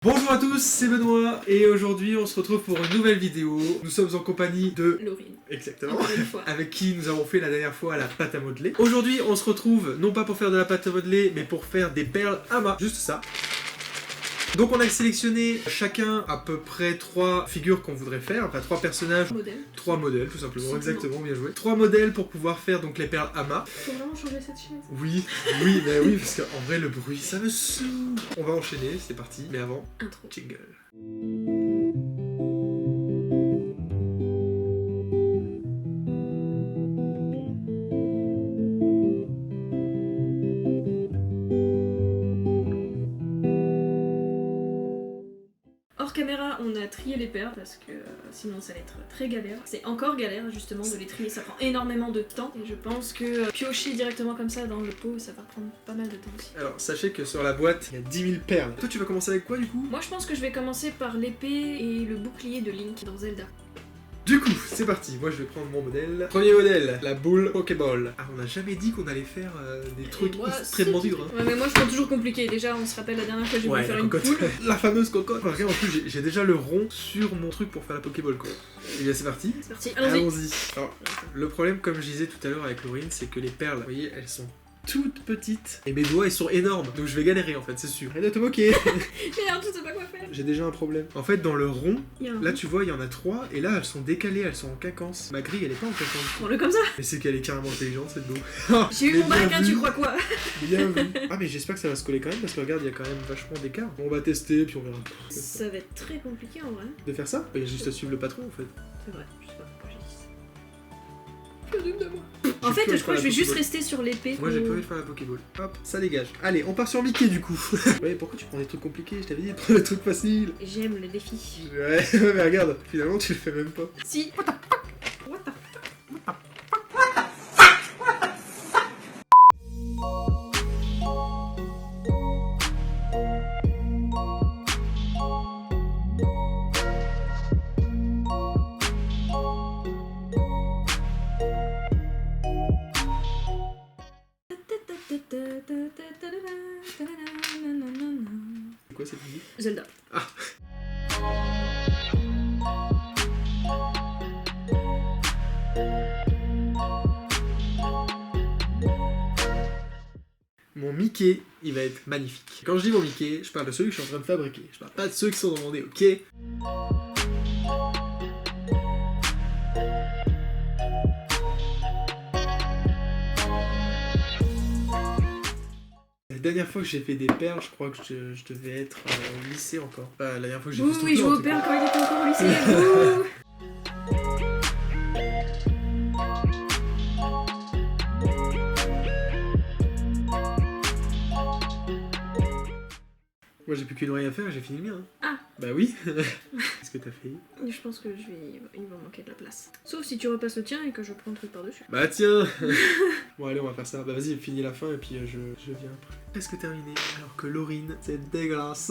Bonjour à tous, c'est Benoît et aujourd'hui on se retrouve pour une nouvelle vidéo. Nous sommes en compagnie de Laurine. Exactement. Encore une fois. Avec qui nous avons fait la dernière fois la pâte à modeler. Aujourd'hui on se retrouve non pas pour faire de la pâte à modeler mais pour faire des perles Ama, juste ça. Donc on a sélectionné chacun à peu près 3 figures qu'on voudrait faire, enfin 3 personnages, Modèle. 3 modèles tout simplement, Simplement. exactement, bien joué. 3 modèles pour pouvoir faire donc les perles Ama. Faut vraiment changer cette chaise. Oui, parce qu'en vrai le bruit ça me saoule. On va enchaîner, c'est parti, mais avant, Intro. jingle. Hors caméra, on a trié les perles parce que sinon ça allait être très galère. C'est encore galère justement de les trier, ça prend énormément de temps. Et je pense que piocher directement comme ça dans le pot, ça va prendre pas mal de temps aussi. Alors, sachez que sur la boîte, il y a 10 000 perles. Toi, tu vas commencer avec quoi, du coup? Moi je pense que je vais commencer par l'épée et le bouclier de Link dans Zelda. Du coup, c'est parti. Moi, je vais prendre mon modèle. Premier modèle, la boule Pokéball. Ah, on n'a jamais dit qu'on allait faire des trucs moi, extrêmement durs. Hein. Ouais, mais moi je prends toujours compliqué. Déjà, on se rappelle la dernière fois que j'ai voulu faire la une cocotte. poule. La fameuse cocotte. Enfin, regarde, en plus, j'ai déjà le rond sur mon truc pour faire la Pokéball, quoi. Et bien, c'est parti. C'est parti, allons-y. Allons-y. Alors, le problème, comme je disais tout à l'heure avec Laurine, c'est que les perles, vous voyez, elles sont toutes petites. Et mes doigts, ils sont énormes. Donc, je vais galérer, en fait, c'est sûr. Arrête de te moquer. Merde, je sais pas quoi faire. J'ai déjà un problème. En fait, dans le rond, Il y a un... là, tu vois, il y en a 3, et là, elles sont décalées, elles sont en quinquance. Ma grille, elle est pas en quinquance. Prends-le comme ça. Mais c'est qu'elle est carrément intelligente, cette go. J'ai eu mon bac, hein, tu crois quoi? Bien vu. Ah, mais j'espère que ça va se coller quand même, parce que regarde, il y a quand même vachement d'écart. Bon, on va tester, puis on verra. Ça va être très compliqué en vrai. De faire ça? Il y a juste à suivre le patron, en fait. C'est vrai, je sais pas pourquoi j'ai dit ça. Que de moi. En J'ai fait, plus envie je crois de que je vais faire la juste Pokéball. rester sur l'épée. Moi, j'ai pas envie de faire la Pokéball. Hop, ça dégage. Allez, on part sur Mickey, du coup. Ouais, pourquoi tu prends des trucs compliqués? Je t'avais dit de prendre des trucs faciles. J'aime le défi. Ouais, mais regarde, finalement, tu le fais même pas. Si. What the C'est quoi cette musique? Zelda. Ah. Mon Mickey, il va être magnifique. Quand je dis mon Mickey, je parle de celui que je suis en train de fabriquer. Je parle pas de ceux qui sont dans mon nez, ok? La dernière fois que j'ai fait des perles, je crois que je devais être au lycée encore. Enfin, la dernière fois que j'ai fait ce Oui, je truc-là, en joue au tout cas. père quand il était encore au lycée. Ouh. Moi j'ai plus qu'une oreille à faire et j'ai fini le mien. Hein. Ah. Bah oui. Qu'est-ce que t'as fait? Je pense que il va manquer de la place. Sauf si tu repasses le tien et que je prends le truc par-dessus. Bah tiens. Bon allez, on va faire ça. Bah vas-y, finis la fin et puis je viens après. Presque terminé. Alors que Laurine, c'est dégueulasse.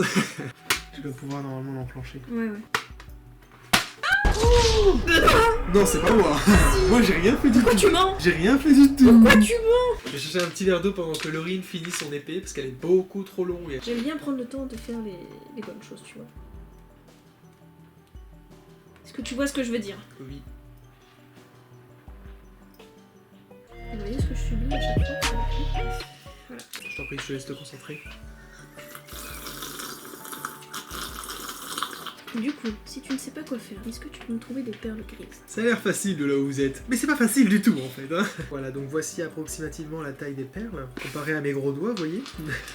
Je vais pouvoir normalement l'enclencher. Ouais. Non, c'est pas moi. Moi j'ai rien fait du Pourquoi tout. tu mens? J'ai rien fait du tout. Pourquoi tu mens? Je vais chercher un petit verre d'eau pendant que Laurine finit son épée parce qu'elle est beaucoup trop longue. J'aime bien prendre le temps de faire les bonnes choses, tu vois. Est-ce que tu vois ce que je veux dire? Oui. Vous voyez ce que je subis à chaque fois? Voilà. Je t'en prie, je te laisse te concentrer. Du coup, si tu ne sais pas quoi faire, est-ce que tu peux me trouver des perles grises? Ça a l'air facile de là où vous êtes. Mais c'est pas facile du tout en fait. Hein. Voilà, donc voici approximativement la taille des perles, comparé à mes gros doigts, vous voyez.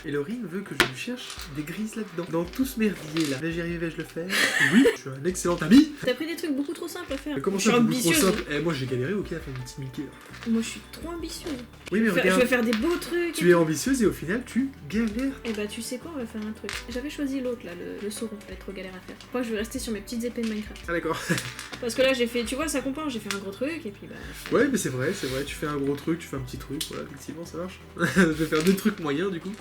Et Laurine veut que je lui cherche des grises là-dedans. Dans tout ce merdier là. J'y arrive, vais-je le faire? Oui, je suis un excellent ami. T'as pris des trucs beaucoup trop simples à faire. Mais comment Je ça, suis beaucoup trop ambitieuse. simple? Eh, moi j'ai galéré, ok, à faire une petite Mickey. Là. Moi je suis trop ambitieuse. Oui, mais Je regarde, vais faire des beaux trucs. tu es ambitieuse et au final tu galères. Et bah tu sais quoi, on va faire un truc. J'avais choisi l'autre là, le sauron, ça va être trop galère à faire. Je crois que je vais rester sur mes petites épées de Minecraft. Ah d'accord. Parce que là j'ai fait, tu vois ça compense, j'ai fait un gros truc et puis bah... Ouais, mais c'est vrai, tu fais un gros truc, tu fais un petit truc, voilà, effectivement ça marche. Je vais faire deux trucs moyens du coup.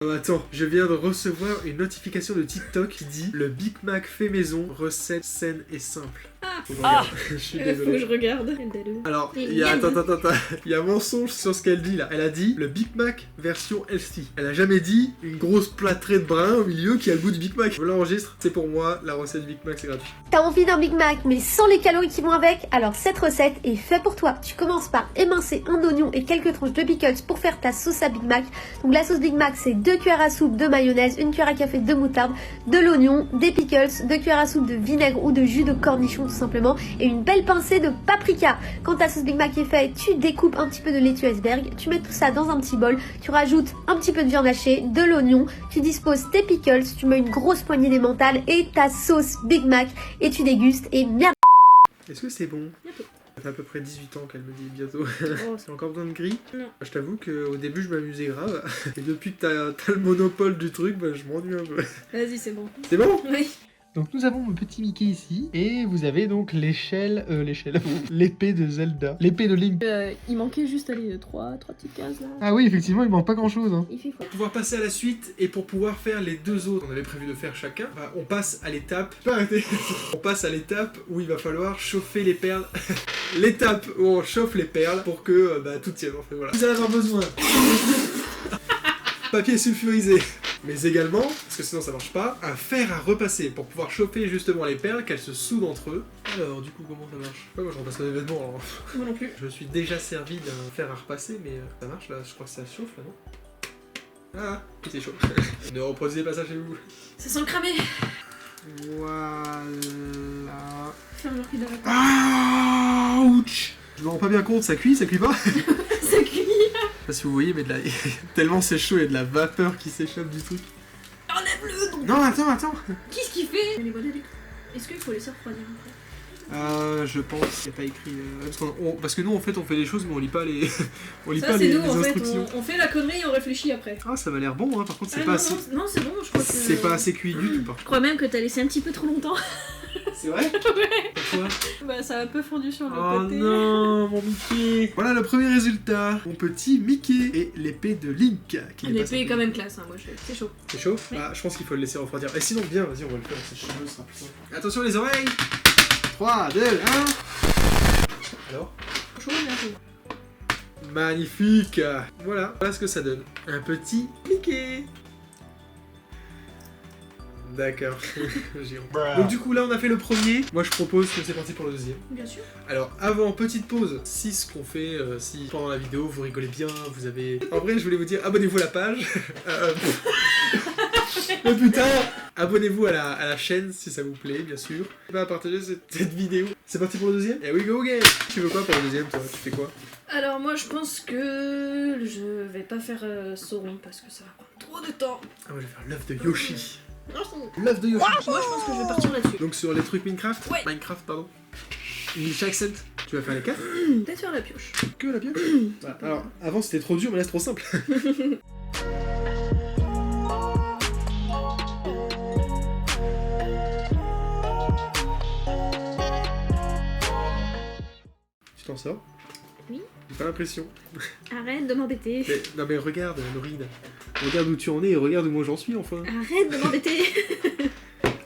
Oh, attends, je viens de recevoir une notification de TikTok qui dit le Big Mac fait maison, recette saine et simple. Faut que je regarde. Je suis Faut que désolé. je regarde. Alors, il y a attends. Il y a mensonge sur ce qu'elle dit là. Elle a dit le Big Mac version healthy. Elle a jamais dit une grosse plâtrée de brun au milieu qui a le goût du Big Mac. Je l'enregistre, c'est pour moi, la recette du Big Mac c'est gratuit. T'as envie d'un Big Mac mais sans les calories qui vont avec? Alors cette recette est faite pour toi. Tu commences par émincer un oignon et quelques tranches de pickles pour faire ta sauce à Big Mac. Donc la sauce Big Mac c'est 2 cuillères à soupe de mayonnaise, 1 cuillère à café de moutarde, de l'oignon, des pickles, 2 cuillères à soupe de vinaigre ou de jus de cornichon tout simplement et une belle pincée de paprika. Quand ta sauce Big Mac est faite, tu découpes un petit peu de laitue iceberg, tu mets tout ça dans un petit bol, tu rajoutes un petit peu de viande hachée, de l'oignon, tu disposes tes pickles, tu mets une grosse poignée d'emmental et ta sauce Big Mac et tu dégustes et miam. Est-ce que c'est bon? Bientôt. Ça fait à peu près 18 ans qu'elle me dit bientôt. Oh, C'est encore besoin de gris? Non. Je t'avoue qu'au début je m'amusais grave. Et depuis que t'as le monopole du truc, bah, je m'ennuie un peu. Vas-y, c'est bon. C'est bon? Oui. Donc nous avons le petit Mickey ici, et vous avez donc l'épée de Zelda, l'épée de Link. Il manquait juste aller 3 petites cases là. Ah oui, effectivement, il manque pas grand chose. Hein. Il fait froid. Pour pouvoir passer à la suite, et pour pouvoir faire les deux autres, on avait prévu de faire chacun, bah, on passe à l'étape... Pas arrêter. On passe à l'étape où il va falloir chauffer les perles. L'étape où on chauffe les perles pour que bah, tout tienne en fait, voilà. Vous allez avoir besoin. Papier sulfurisé. Mais également, parce que sinon ça marche pas, un fer à repasser pour pouvoir chauffer justement les perles, qu'elles se soudent entre eux. Alors du coup comment ça marche? Moi je repasse mes vêtements alors. Moi non plus. Je me suis déjà servi d'un fer à repasser mais ça marche là, je crois que ça chauffe là non? Ah, c'est chaud. Ne reproduisez pas ça chez vous. Ça sent le cramé. Voilà. Ferme le prix de la Ah, ouch. Je me rends pas bien compte, ça cuit pas? Ça cuit. Je sais pas si vous voyez mais tellement c'est chaud, il y a de la vapeur qui s'échappe du truc. Enlève-le. Non attends. Qu'est-ce qu'il fait? Les modèles. Est-ce qu'il faut laisser refroidir après? Je pense qu'il n'y a pas écrit. Parce que nous en fait on fait des choses mais on lit pas les. on lit Ça pas c'est les nous en fait, instructions. on fait la connerie et on réfléchit après. Ah ça m'a l'air bon hein, par contre c'est Ah, pas non, assez. non, c'est bon, je crois que... C'est pas assez cuit du tout par Je contre. crois même que t'as laissé un petit peu trop longtemps. C'est vrai? Ouais. Pourquoi? Bah ça a un peu fondu sur le Oh côté. non mon Mickey. Voilà le premier résultat. Mon petit Mickey et l'épée de Link. Qui L'épée est quand même classe, hein, moi c'est chaud. C'est chaud? Oui. Ah je pense qu'il faut le laisser refroidir. Et sinon bien, vas-y on va le faire, c'est cheveux, ça sera plus simple. Attention les oreilles. 3, 2, 1. Alors? Chaud, bientôt. Magnifique. Voilà ce que ça donne. Un petit Mickey. D'accord. Donc du coup là on a fait le premier. Moi je propose que c'est parti pour le deuxième. Bien sûr. Alors avant, petite pause. Si ce qu'on fait, si pendant la vidéo vous rigolez bien, vous avez... En vrai je voulais vous dire abonnez-vous à la page. Mais putain, abonnez-vous à la chaîne si ça vous plaît bien sûr. Pas partager cette vidéo. C'est parti pour le deuxième. Et we go again. Tu veux quoi pour le deuxième toi? Tu fais quoi? Alors moi je pense que je vais pas faire Sauron parce que ça va prendre trop de temps. Ah moi je vais faire l'œuf de Yoshi. Non, c'est- L'œuf de Yoshi. Moi je pense que je vais partir là-dessus. Donc sur les trucs Minecraft. Ouais. Minecraft pardon. English accent. Tu vas faire les 4? Peut-être faire la pioche. Que la pioche. Bah, alors, avant c'était trop dur, mais là c'est trop simple. Tu t'en sors? Oui. J'ai pas l'impression. Arrête de m'embêter. Mais, non mais regarde, Laurine. Regarde où tu en es et regarde où moi j'en suis enfin. Arrête de m'embêter.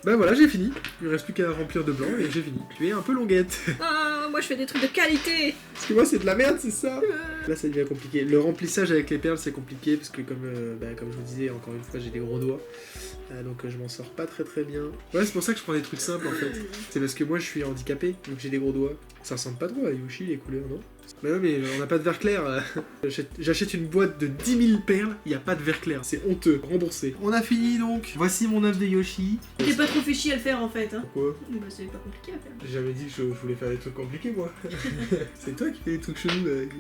Bah voilà, j'ai fini. Il me reste plus qu'à remplir de blanc et j'ai fini. Tu es un peu longuette. Ah, moi je fais des trucs de qualité. Parce que moi c'est de la merde, c'est ça. Là ça devient compliqué. Le remplissage avec les perles c'est compliqué parce que comme je vous disais, encore une fois j'ai des gros doigts. Donc je m'en sors pas très bien. Ouais c'est pour ça que je prends des trucs simples en fait. C'est parce que moi je suis handicapé, donc j'ai des gros doigts. Ça ressemble pas trop à Yoshi les couleurs, non? Bah non mais on n'a pas de verre clair. J'achète une boîte de 10 000 perles, il n'y a pas de verre clair, c'est honteux, remboursé. On a fini donc. Voici mon œuf de Yoshi. T'es pas trop fait chier à le faire en fait. Hein. Pourquoi? Bah c'est pas compliqué à faire. J'ai jamais dit que je voulais faire des trucs compliqués moi. C'est toi qui fais des trucs chelous là, avec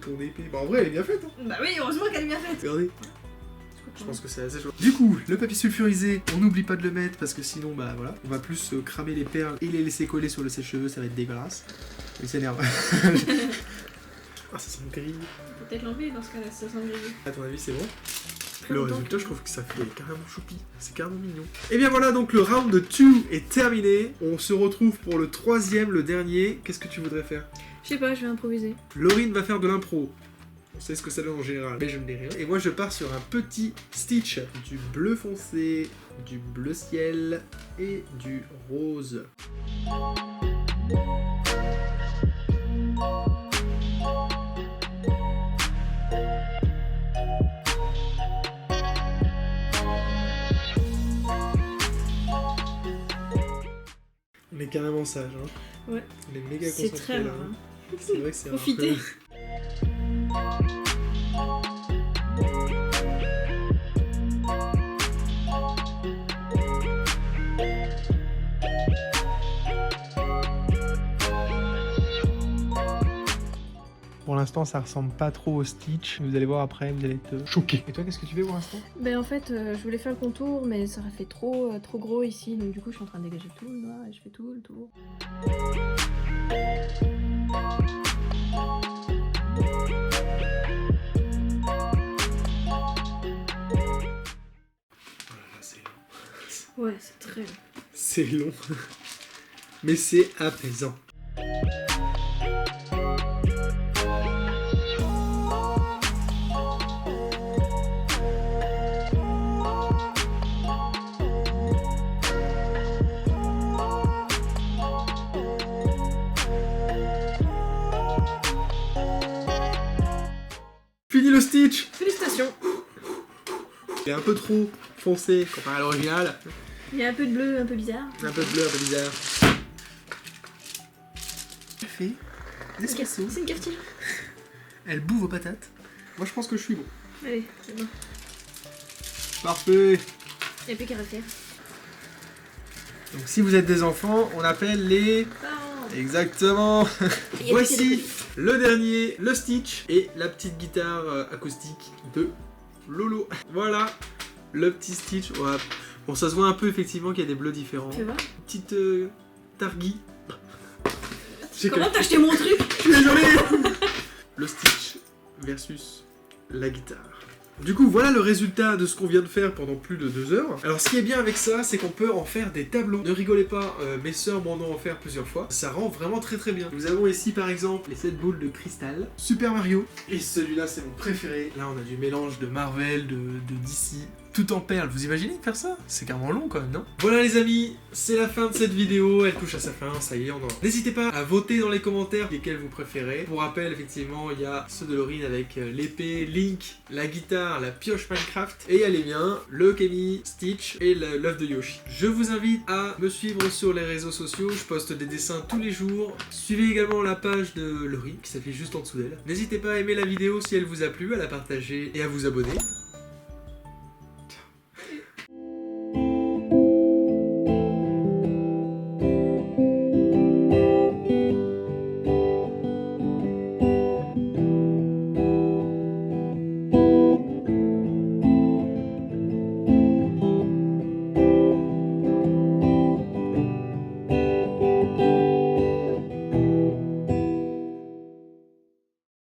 ton épée. Bah en vrai elle est bien faite hein. Bah oui, heureusement qu'elle est bien faite. Regardez. Je pense que c'est assez chaud. Du coup, le papier sulfurisé, on n'oublie pas de le mettre parce que sinon, bah voilà, on va plus cramer les perles et les laisser coller sur le sèche-cheveux, ça va être dégueulasse. Il s'énerve. Ah, ça sent gris. Peut-être l'enlever dans ce cas-là, ça sent gris. À ton avis, c'est bon? Le résultat, je trouve que ça fait carrément choupi. C'est carrément mignon. Et bien voilà, donc le round de 2 est terminé. On se retrouve pour le troisième, le dernier. Qu'est-ce que tu voudrais faire? Je sais pas, je vais improviser. Laurine va faire de l'impro. On sait ce que ça donne en général, mais je ne dis rien. Et moi je pars sur un petit Stitch, du bleu foncé, du bleu ciel et du rose. On est carrément sage, hein. Ouais. On est méga C'est concentrés très là. rare. Hein. C'est vrai que c'est Profitez. un peu... Pour l'instant, ça ressemble pas trop au Stitch. Vous allez voir après, vous allez être choqués. Et toi, qu'est-ce que tu fais pour l'instant? Ben en fait, je voulais faire le contour, mais ça aurait fait trop gros ici, donc du coup je suis en train de dégager tout le noir et je fais tout le tour. Voilà, c'est long. Ouais, c'est très long. C'est long. Mais c'est apaisant. Fini le Stitch! Félicitations. Il est un peu trop foncé comparé à l'original. Il y a un peu de bleu, un peu bizarre. Un peu bleu, un peu bizarre. Café. Espresso. C'est une cafetière. Elle boue vos patates. Moi je pense que je suis bon. Allez, c'est bon. Parfait. Il n'y a plus qu'à refaire. Donc si vous êtes des enfants, on appelle les... Parents. Exactement. Il y a plus qu'à Voici décoller. le dernier, le Stitch et la petite guitare acoustique de Lolo. Voilà, le petit Stitch. Ouais. Bon, ça se voit un peu effectivement qu'il y a des bleus différents. Tu vois? Petite Targi. J'ai Comment t'as acheté mon truc? Je suis désolé. Le Stitch versus la guitare. Du coup, voilà le résultat de ce qu'on vient de faire pendant plus de 2 heures. Alors, ce qui est bien avec ça, c'est qu'on peut en faire des tableaux. Ne rigolez pas, mes sœurs m'en ont offert plusieurs fois. Ça rend vraiment très très bien. Nous avons ici, par exemple, les 7 boules de cristal, Super Mario. Et celui-là, c'est mon préféré. Là, on a du mélange de Marvel, de DC, tout en perles. Vous imaginez faire ça? C'est carrément long quand même, non? Voilà les amis, c'est la fin de cette vidéo. Elle touche à sa fin, ça y est, on en... N'hésitez pas à voter dans les commentaires lesquels vous préférez. Pour rappel, effectivement, il y a ceux de Laurine avec l'épée, Link, la guitare, la pioche Minecraft. Et il y a les miens, le Kemi, Stitch et l'œuf de Yoshi. Je vous invite à me suivre sur les réseaux sociaux. Je poste des dessins tous les jours. Suivez également la page de Laurine qui s'affiche juste en dessous d'elle. N'hésitez pas à aimer la vidéo si elle vous a plu, à la partager et à vous abonner.